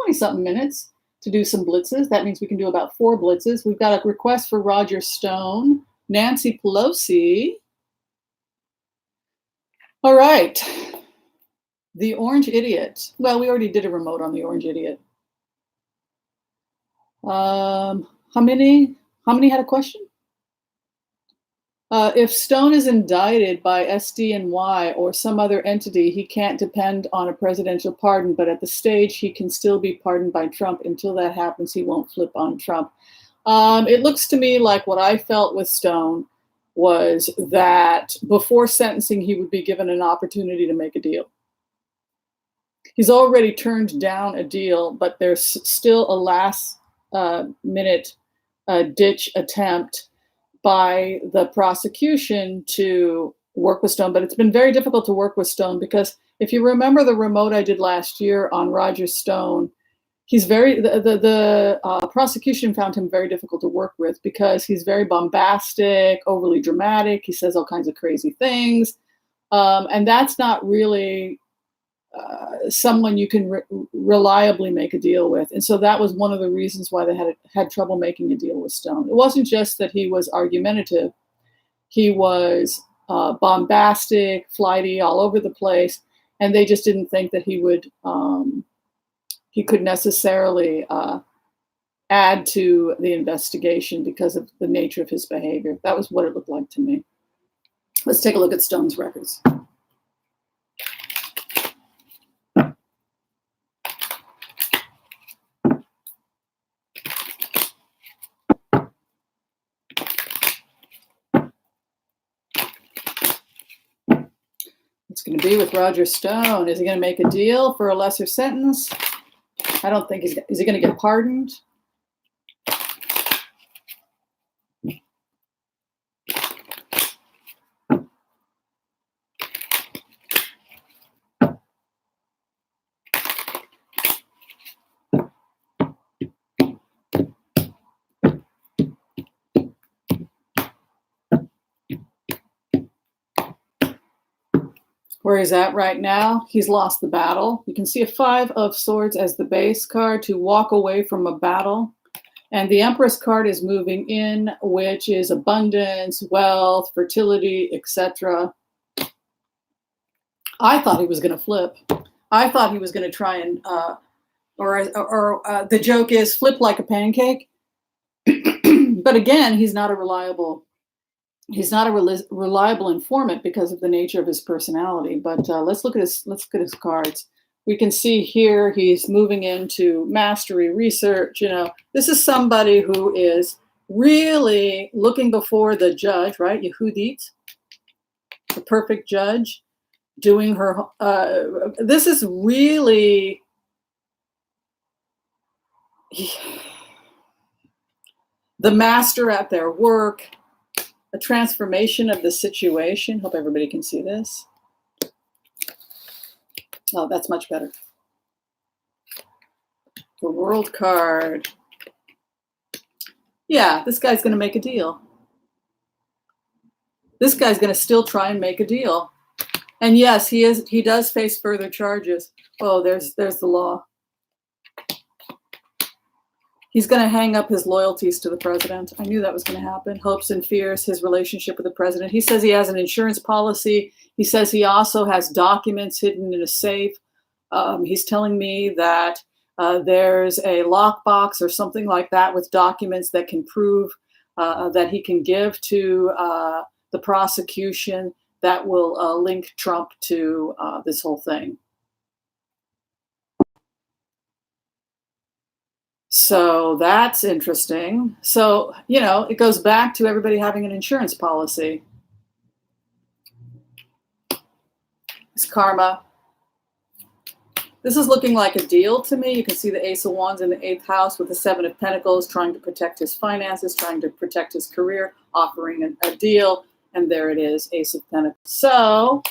20-something minutes to do some blitzes. That means we can do about 4 blitzes. We've got a request for Roger Stone, Nancy Pelosi. All right, the Orange Idiot. Well, we already did a remote on the Orange Idiot. How many had a question? If Stone is indicted by SDNY or some other entity, he can't depend on a presidential pardon, but at the stage, he can still be pardoned by Trump. Until that happens, he won't flip on Trump. It looks to me like what I felt with Stone was that before sentencing, he would be given an opportunity to make a deal. He's already turned down a deal, but there's still a last minute ditch attempt by the prosecution to work with Stone. But it's been very difficult to work with Stone because if you remember the remote I did last year on Roger Stone, he's very the prosecution found him very difficult to work with because he's very bombastic, overly dramatic. He says all kinds of crazy things, and that's not really someone you can reliably make a deal with. And so that was one of the reasons why they had trouble making a deal with Stone. It wasn't just that he was argumentative; he was bombastic, flighty, all over the place, and they just didn't think that he would. He could necessarily add to the investigation because of the nature of his behavior. That was what it looked like to me. Let's take a look at Stone's records. What's going to be with Roger Stone? Is he going to make a deal for a lesser sentence? I don't think is he going to get pardoned? Where he's at right now, he's lost the battle. You can see a 5 of Swords as the base card to walk away from a battle. And the Empress card is moving in, which is abundance, wealth, fertility, etc. I thought he was going to flip. I thought he was going to try and, the joke is flip like a pancake. But again, he's not a reliable informant because of the nature of his personality. But let's look at his cards. We can see here he's moving into mastery, research. You know, this is somebody who is really looking before the judge, right? Yehudit, the perfect judge, doing her. This is really. The master at their work. A transformation of the situation. Hope everybody can see this. Oh, that's much better. The World card. Yeah, this guy's going to make a deal. This guy's going to still try and make a deal. And yes, he does face further charges. Oh, there's the law. He's going to hang up his loyalties to the president. I knew that was going to happen. Hopes and fears, his relationship with the president. He says he has an insurance policy. He says he also has documents hidden in a safe. He's telling me that there's a lockbox or something like that with documents that can prove that he can give to the prosecution that will link Trump to this whole thing. So that's interesting. So, you know, it goes back to everybody having an insurance policy. It's karma. This is looking like a deal to me. You can see the Ace of Wands in the 8th house with the 7 of Pentacles, trying to protect his finances, trying to protect his career, offering a deal. And there it is, Ace of Pentacles. So,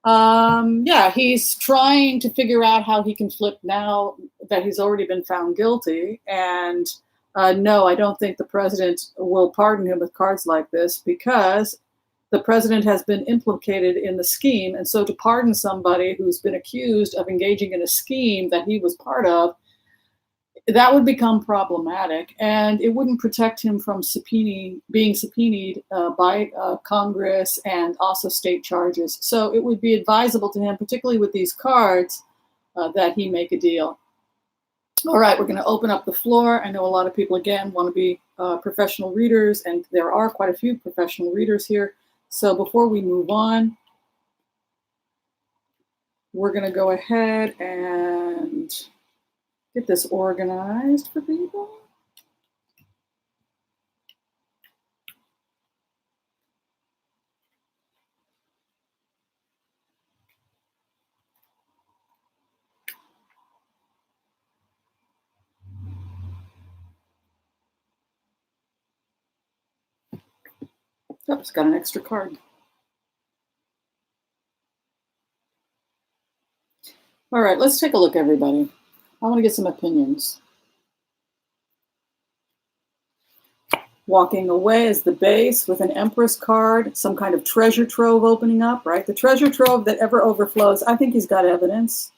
yeah, he's trying to figure out how he can flip now that he's already been found guilty. And no, I don't think the president will pardon him with cards like this because the president has been implicated in the scheme. And so to pardon somebody who's been accused of engaging in a scheme that he was part of, that would become problematic, and it wouldn't protect him from being subpoenaed by Congress and also state charges. So it would be advisable to him, particularly with these cards, that he make a deal. All right, we're going to open up the floor. I know a lot of people, again, want to be professional readers, and there are quite a few professional readers here. So before we move on, we're going to go ahead and get this organized for people. Oops, got an extra card. All right, let's take a look, everybody. I want to get some opinions. Walking away is the base with an Empress card, some kind of treasure trove opening up, right? The treasure trove that ever overflows. I think he's got evidence.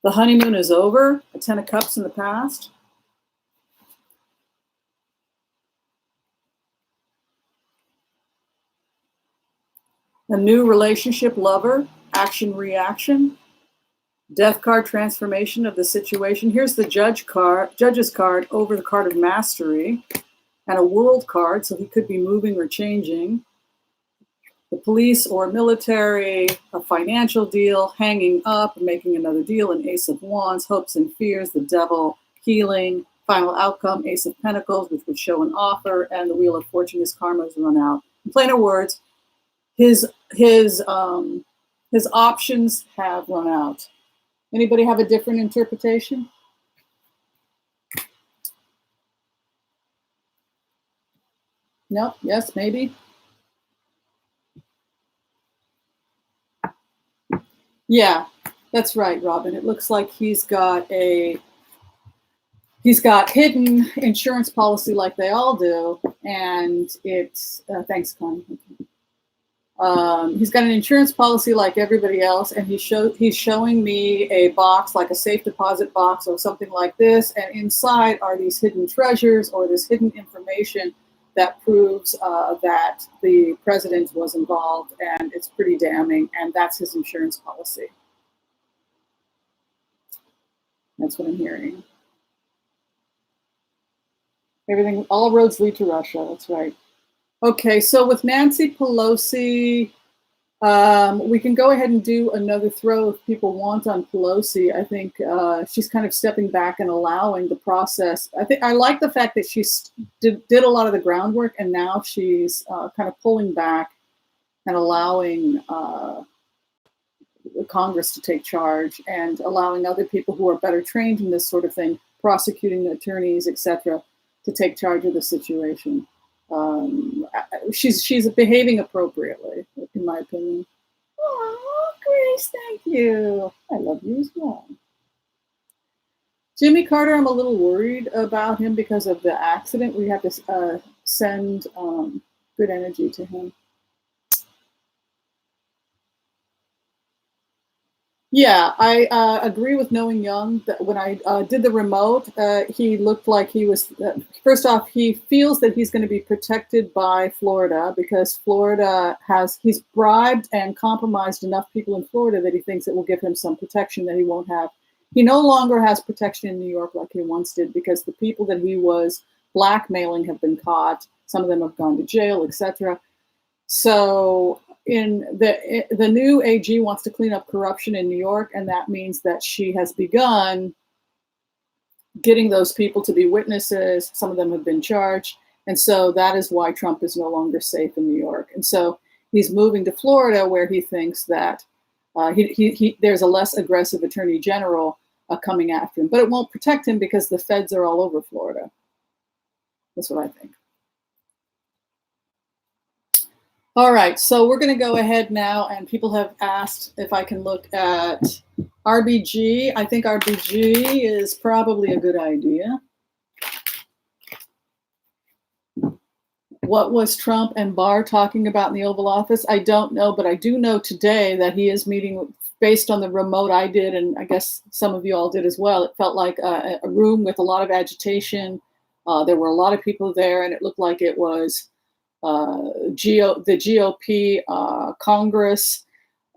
The honeymoon is over, a 10 of Cups in the past. A new relationship, lover, action, reaction. Death card, transformation of the situation. Here's the judge's card over the card of mastery, and a world card, so he could be moving or changing. The police or military, a financial deal, hanging up, making another deal, an Ace of Wands, hopes and fears, the devil, healing, final outcome, Ace of Pentacles, which would show an offer, and the Wheel of Fortune, his karma's run out. In plainer words, his options have run out. Anybody have a different interpretation? No? Yes? Maybe? Yeah, that's right, Robin. It looks like he's got hidden insurance policy like they all do, and it's thanks, Connie. He's got an insurance policy like everybody else, and he's showing me a box, like a safe deposit box or something like this, and inside are these hidden treasures or this hidden information that proves that the president was involved, and it's pretty damning, and that's his insurance policy. That's what I'm hearing. All roads lead to Russia, that's right. Okay, so with Nancy Pelosi, we can go ahead and do another throw if people want on Pelosi. I think she's kind of stepping back and allowing the process. I like the fact that she did a lot of the groundwork, and now she's kind of pulling back and allowing Congress to take charge and allowing other people who are better trained in this sort of thing, prosecuting attorneys, etc., to take charge of the situation. She's behaving appropriately, in my opinion. Oh, Grace, thank you. I love you as well. Jimmy Carter, I'm a little worried about him because of the accident. We have to send good energy to him. Yeah, I agree with Knowing Young that when I did the remote, he looked like he was, first off, he feels that he's going to be protected by Florida because Florida he's bribed and compromised enough people in Florida that he thinks it will give him some protection that he won't have. He no longer has protection in New York like he once did because the people that he was blackmailing have been caught. Some of them have gone to jail, etc. So in the new AG wants to clean up corruption in New York, and that means that she has begun getting those people to be witnesses. Some of them have been charged, and so that is why Trump is no longer safe in New York. And so he's moving to Florida, where he thinks that there's a less aggressive attorney general coming after him, but it won't protect him because the feds are all over Florida. That's what I think. All right, so we're going to go ahead now, and people have asked if I can look at RBG. I think RBG is probably a good idea. What was Trump and Barr talking about in the Oval Office? I don't know, but I do know today that he is meeting, based on the remote I did, and I guess some of you all did as well. It felt like a room with a lot of agitation. There were a lot of people there, and it looked like it was the GOP, Congress,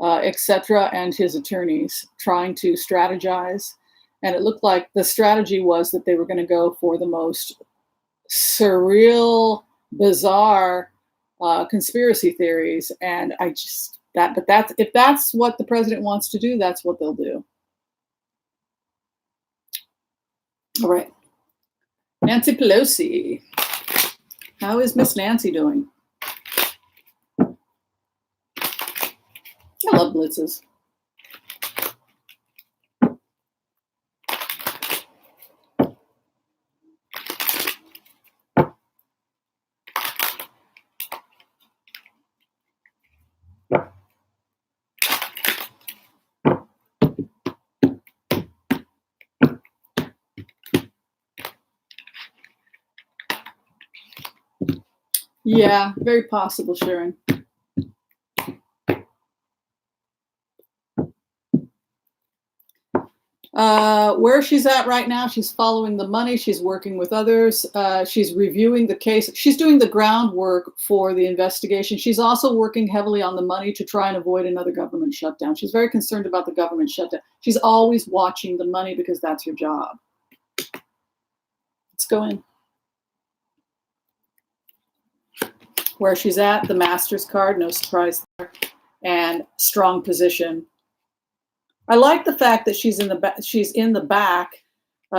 etc., and his attorneys trying to strategize. And it looked like the strategy was that they were going to go for the most surreal, bizarre conspiracy theories. And if that's what the president wants to do, that's what they'll do. All right. Nancy Pelosi. How is Miss Nancy doing? I love blitzes. Yeah, very possible, Sharon. Where she's at right now, she's following the money. She's working with others. She's reviewing the case. She's doing the groundwork for the investigation. She's also working heavily on the money to try and avoid another government shutdown. She's very concerned about the government shutdown. She's always watching the money because that's her job. Let's go in. Where she's at, the Master's card, no surprise there, and strong position. I like the fact that she's in the back,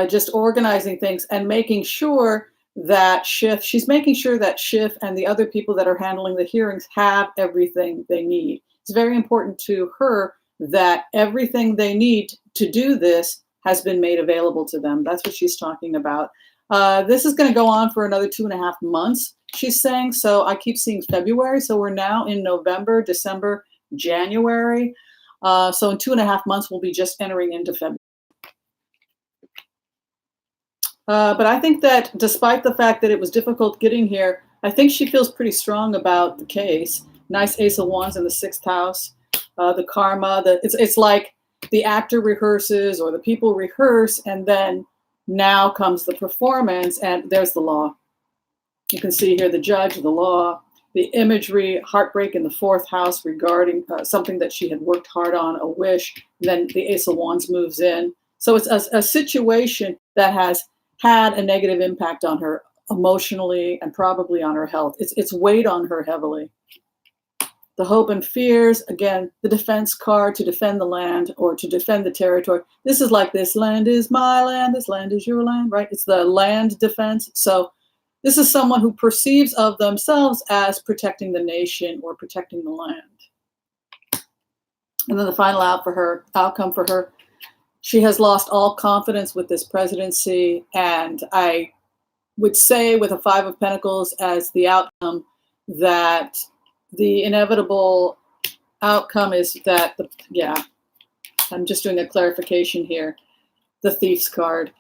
just organizing things and making sure that she's making sure that Schiff and the other people that are handling the hearings have everything they need. It's very important to her that everything they need to do this has been made available to them. That's what she's talking about. This is going to go on for another 2.5 months, she's saying. So I keep seeing February. So we're now in November, December, January. So in 2.5 months, we'll be just entering into February. But I think that despite the fact that it was difficult getting here, I think she feels pretty strong about the case. Nice Ace of Wands in the 6th house. The karma, it's like the actor rehearses or the people rehearse, and then now comes the performance, and there's the law. You can see here the judge, the law, the imagery, heartbreak in the 4th house regarding something that she had worked hard on, a wish. Then the Ace of Wands moves in. So it's a situation that has had a negative impact on her emotionally and probably on her health. It's weighed on her heavily. The hope and fears, again, the defense card, to defend the land or to defend the territory. This is like, this land is my land, this land is your land, right? It's the land defense. So this is someone who perceives of themselves as protecting the nation or protecting the land. And then the final outcome for her, she has lost all confidence with this presidency. And I would say with a 5 of Pentacles as the outcome, that the inevitable outcome is that, I'm just doing a clarification here. The Thief's card,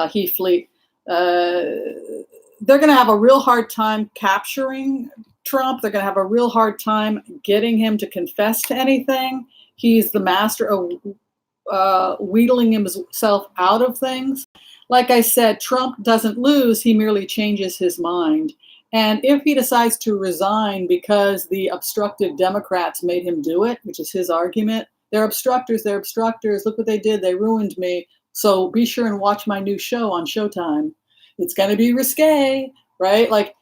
he fleet. They're going to have a real hard time capturing Trump. They're going to have a real hard time getting him to confess to anything. He's the master of wheedling himself out of things. Like I said, Trump doesn't lose. He merely changes his mind. And if he decides to resign because the obstructive Democrats made him do it, which is his argument, they're obstructors, look what they did, they ruined me. So be sure and watch my new show on Showtime. It's going to be risque, right? Like,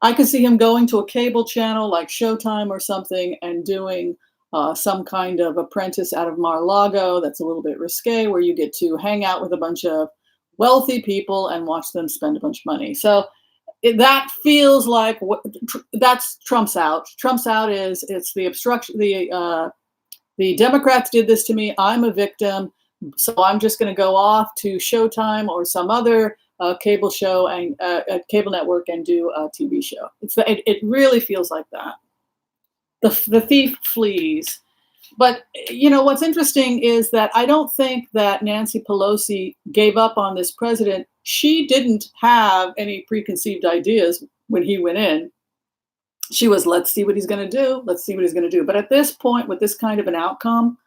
I could see him going to a cable channel like Showtime or something and doing some kind of apprentice out of Mar-a-Lago that's a little bit risque, where you get to hang out with a bunch of wealthy people and watch them spend a bunch of money. So that feels like that's Trump's out. Trump's out is, it's the obstruction. The Democrats did this to me. I'm a victim. So I'm just going to go off to Showtime or some other cable show and cable network and do a TV show. It really feels like that. The thief flees. But, you know, what's interesting is that I don't think that Nancy Pelosi gave up on this president. She didn't have any preconceived ideas when he went in. She was, let's see what he's going to do. Let's see what he's going to do. But at this point, with this kind of an outcome,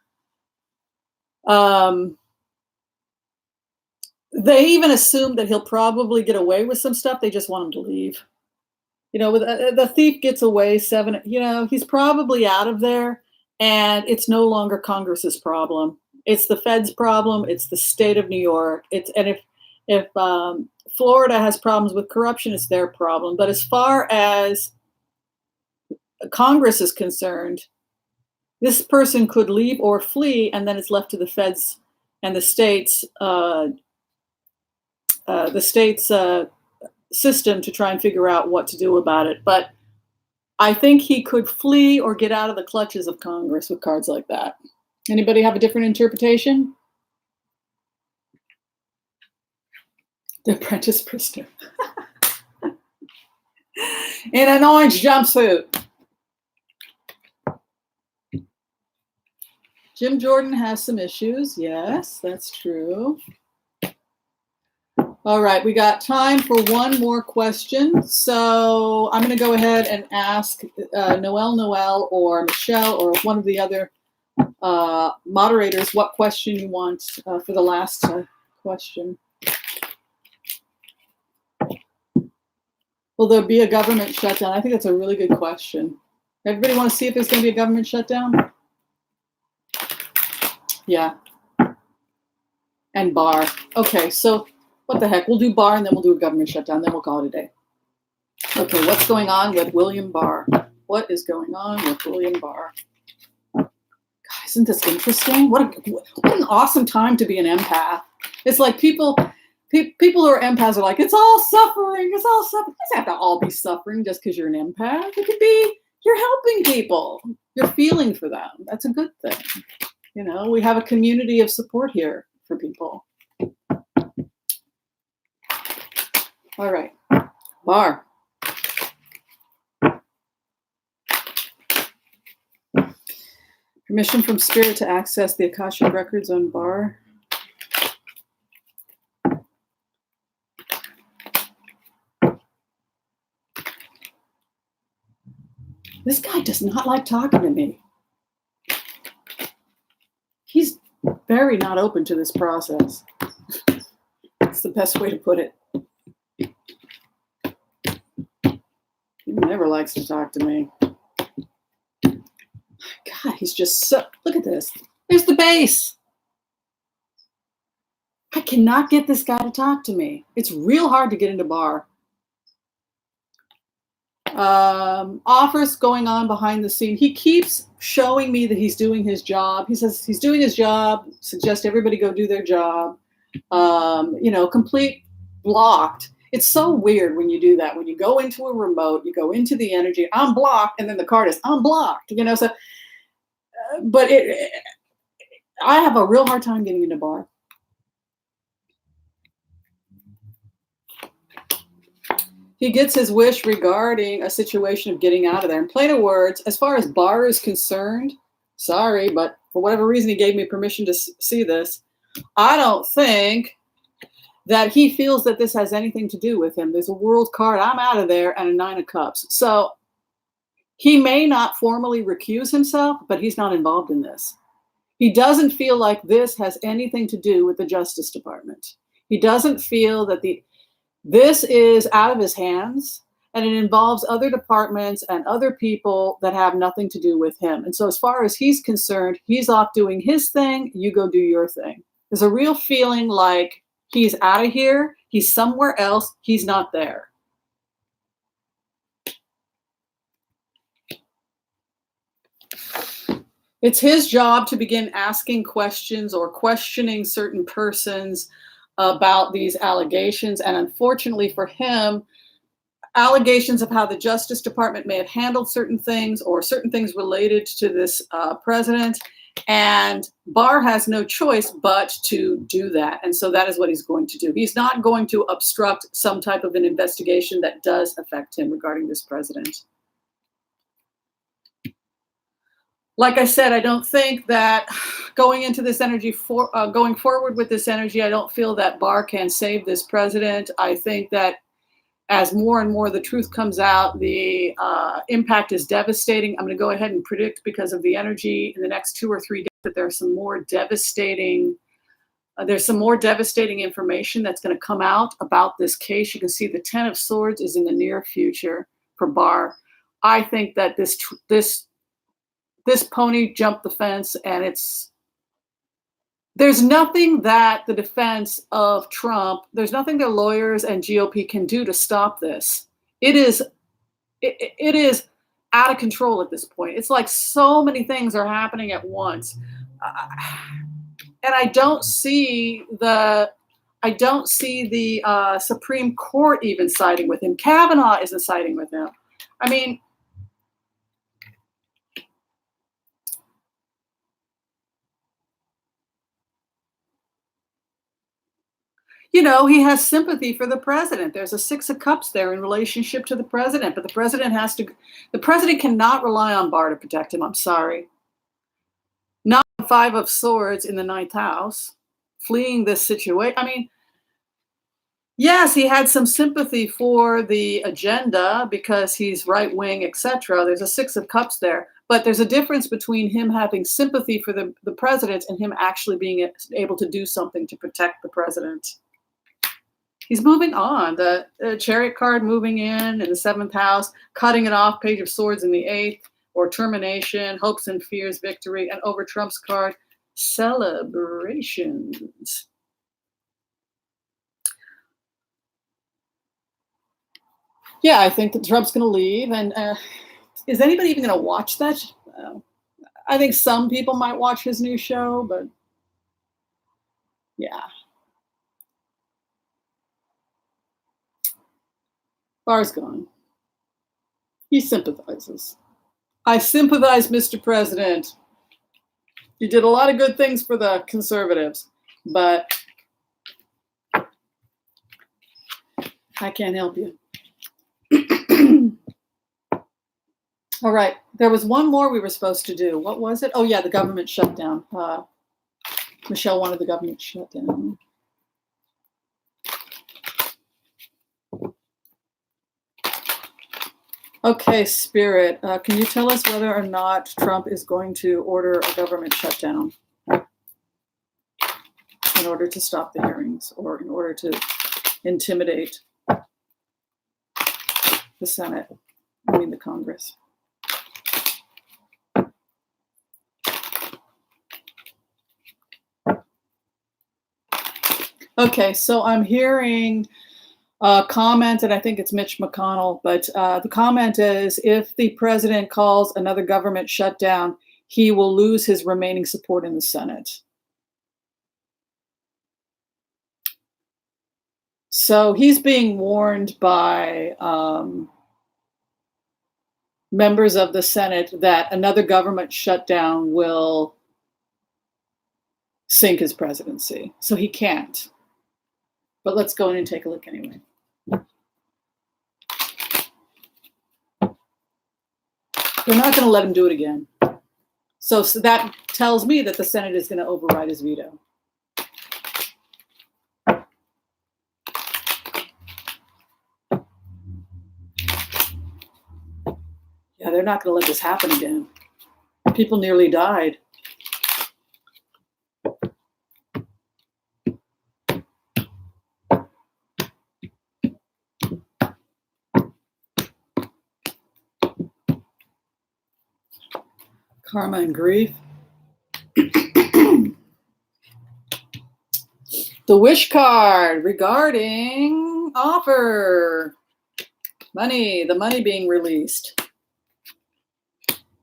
they even assume that he'll probably get away with some stuff. They just want him to leave. You know, with the thief gets away, he's probably out of there. And it's no longer Congress's problem. It's the Fed's problem. It's the state of New York. And if Florida has problems with corruption, it's their problem. But as far as Congress is concerned, this person could leave or flee, and then it's left to the Feds and the states' system to try and figure out what to do about it. But I think he could flee or get out of the clutches of Congress with cards like that. Anybody have a different interpretation? The apprentice prisoner. In an orange jumpsuit. Jim Jordan has some issues. Yes, that's true. All right, we got time for one more question. So I'm going to go ahead and ask Noel, or Michelle, or one of the other moderators what question you want for the last question. Will there be a government shutdown? I think that's a really good question. Everybody want to see if there's going to be a government shutdown? Yeah. And Barr. Okay, so what the heck? We'll do Barr and then we'll do a government shutdown. Then we'll call it a day. Okay, what's going on with William Barr? What is going on with William Barr? God, isn't this interesting? What an awesome time to be an empath. It's like people who are empaths are like, it's all suffering. It's all suffering. It doesn't have to all be suffering just because you're an empath. It could be you're helping people. You're feeling for them. That's a good thing. You know, we have a community of support here for people. All right, Barr. Permission from Spirit to access the Akashic records on Barr. This guy does not like talking to me. He's very not open to this process. That's the best way to put it. He never likes to talk to me. God, he's just so... Look at this. There's the base. I cannot get this guy to talk to me. It's real hard to get into Barr. Offers going on behind the scene. He keeps showing me that he's doing his job. He says he's doing his job, suggest everybody go do their job. Complete blocked. It's so weird when you do that. When you go into a remote, you go into the energy, I'm blocked, and then the card is, I'm blocked. But I have a real hard time getting into Barr. He gets his wish regarding a situation of getting out of there. In plainer words, as far as Barr is concerned, sorry, but for whatever reason he gave me permission to see this, I don't think that he feels that this has anything to do with him. There's a world card, I'm out of there, and a 9 of cups. So he may not formally recuse himself, but he's not involved in this. He doesn't feel like this has anything to do with the Justice Department. He doesn't feel that this is out of his hands, and it involves other departments and other people that have nothing to do with him. And so as far as he's concerned, he's off doing his thing, you go do your thing. There's a real feeling like he's out of here, he's somewhere else, he's not there. It's his job to begin asking questions or questioning certain persons about these allegations. And unfortunately for him, allegations of how the Justice Department may have handled certain things or certain things related to this president. And Barr has no choice but to do that. And so that is what he's going to do. He's not going to obstruct some type of an investigation that does affect him regarding this president. Like I said, I don't think that going into this energy, going forward with this energy, I don't feel that Barr can save this president. I think that as more and more the truth comes out, the impact is devastating. I'm going to go ahead and predict, because of the energy in the next 2 or 3 days, that there's some more devastating information that's going to come out about this case. You can see the 10 of Swords is in the near future for Barr. I think that this pony jumped the fence, and there's nothing that the defense of Trump, there's nothing their lawyers and GOP can do to stop this. It is out of control at this point. It's like so many things are happening at once. And I don't see the Supreme Court even siding with him. Kavanaugh isn't siding with him. I mean, he has sympathy for the president. There's a 6 of Cups there in relationship to the president, but the president cannot rely on Barr to protect him. I'm sorry. Not 5 of Swords in the 9th house, fleeing this situation. I mean, Yes, he had some sympathy for the agenda because he's right wing, etc. There's a Six of Cups there. But there's a difference between him having sympathy for the president and him actually being able to do something to protect the president. He's moving on. The Chariot card moving in the seventh house, cutting it off, Page of Swords in the eighth, or termination, hopes and fears, victory, and over Trump's card, celebrations. Yeah, I think that Trump's going to leave. And is anybody even going to watch that? I think some people might watch his new show, but yeah. Barr's gone. He sympathizes. I sympathize, Mr. President. You did a lot of good things for the conservatives, but I can't help you. All right. There was one more we were supposed to do. What was it? Oh, yeah, the government shutdown. Michelle wanted the government shutdown. Okay, Spirit, can you tell us whether or not Trump is going to order a government shutdown in order to stop the hearings or in order to intimidate the Senate, the Congress? Okay, so I'm hearing a comment, and I think it's Mitch McConnell, but the comment is, if the president calls another government shutdown, he will lose his remaining support in the Senate. So he's being warned by members of the Senate that another government shutdown will sink his presidency. So he can't. But let's go in and take a look anyway. They're not going to let him do it again. So that tells me that the Senate is going to override his veto. Yeah, they're not going to let this happen again. People nearly died. Karma and grief. The wish card regarding offer. Money, the money being released.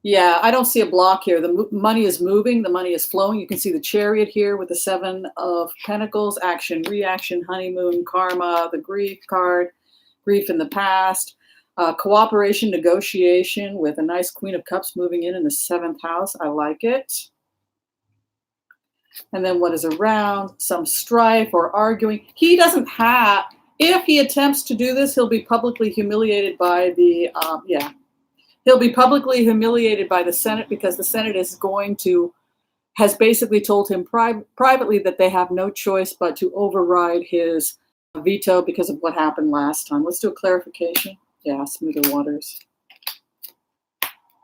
Yeah, I don't see a block here. The money is moving, the money is flowing. You can see the Chariot here with the Seven of Pentacles, action, reaction, honeymoon, karma, the grief card, grief in the past. Cooperation, negotiation with a nice Queen of Cups moving in the seventh house. I like it. And then what is around? Some strife or arguing. He doesn't have, if he attempts to do this, he'll be publicly humiliated by the, he'll be publicly humiliated by the Senate, because the Senate has basically told him privately that they have no choice but to override his veto because of what happened last time. Let's do a clarification. Yeah, smoother waters.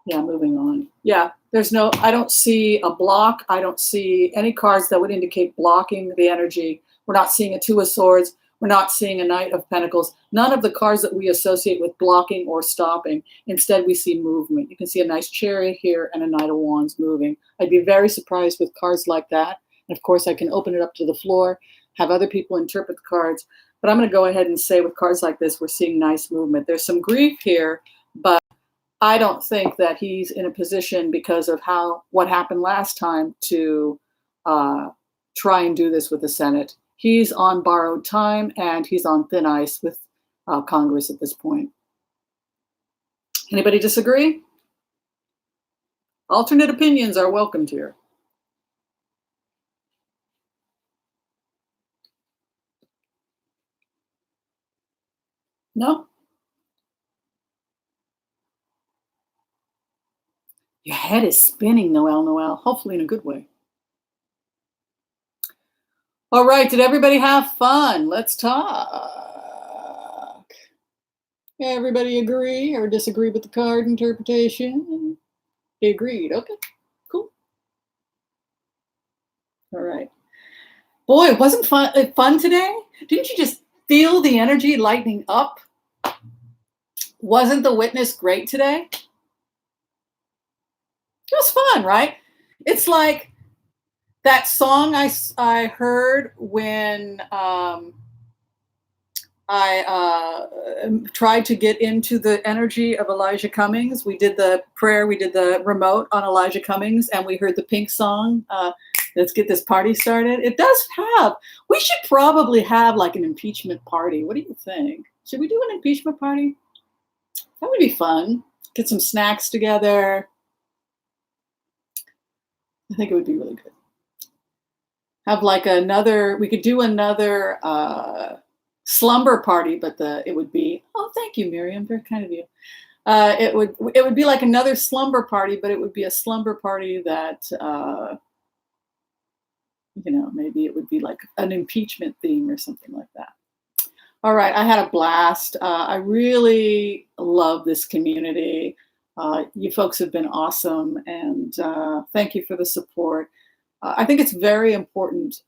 Yeah, moving on. Yeah, I don't see a block. I don't see any cards that would indicate blocking the energy. We're not seeing a Two of Swords. We're not seeing a Knight of Pentacles. None of the cards that we associate with blocking or stopping. Instead, we see movement. You can see a nice Chariot here and a Knight of Wands moving. I'd be very surprised with cards like that. And of course, I can open it up to the floor, have other people interpret the cards. But I'm going to go ahead and say with cards like this, we're seeing nice movement. There's some grief here, but I don't think that he's in a position, because of what happened last time, to try and do this with the Senate. He's on borrowed time, and he's on thin ice with Congress at this point. Anybody disagree? Alternate opinions are welcomed here. No? Your head is spinning, Noel. Hopefully in a good way. All right, did everybody have fun? Let's talk. Everybody agree or disagree with the card interpretation? Agreed. Okay, cool. All right. Boy, wasn't fun today? Didn't you just feel the energy lightening up? Wasn't the witness great today? It was fun, right? It's like that song I heard when I tried to get into the energy of Elijah Cummings. We did the prayer, we did the remote on Elijah Cummings, and we heard the Pink song. Let's get this party started. It does have. We should probably have like an impeachment party. What do you think? Should we do an impeachment party? That would be fun. Get some snacks together. I think it would be really good. Have like another. We could do another slumber party, but it would be. Oh, thank you, Miriam. Very kind of you. It would be like another slumber party, but it would be a slumber party that maybe it would be like an impeachment theme or something like that. All right, I had a blast. I really love this community. You folks have been awesome, and thank you for the support. I think it's very important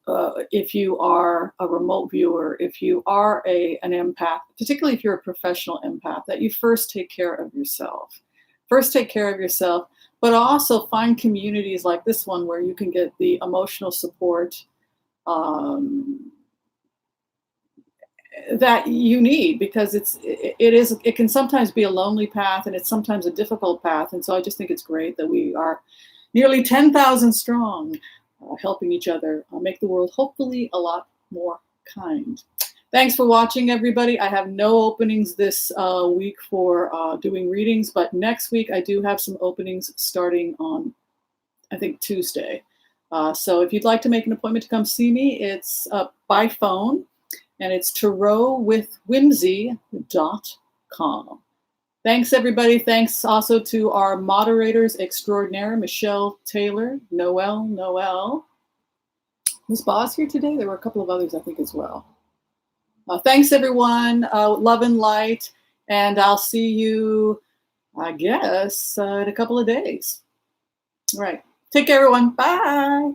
if you are a remote viewer, if you are an empath, particularly if you're a professional empath, that you first take care of yourself. First take care of yourself, but also find communities like this one where you can get the emotional support that you need, because it can sometimes be a lonely path, and it's sometimes a difficult path. And so I just think it's great that we are nearly 10,000 strong, helping each other make the world hopefully a lot more kind. Thanks for watching, everybody. I have no openings this week for doing readings, but next week I do have some openings starting on, I think, Tuesday. So if you'd like to make an appointment to come see me, it's by phone, and it's tarotwithwhimsy.com. Thanks, everybody. Thanks also to our moderators extraordinaire, Michelle Taylor, Noel. Was Boz here today? There were a couple of others, I think, as well. Thanks, everyone. Love and light. And I'll see you, I guess, in a couple of days. All right. Take care, everyone. Bye.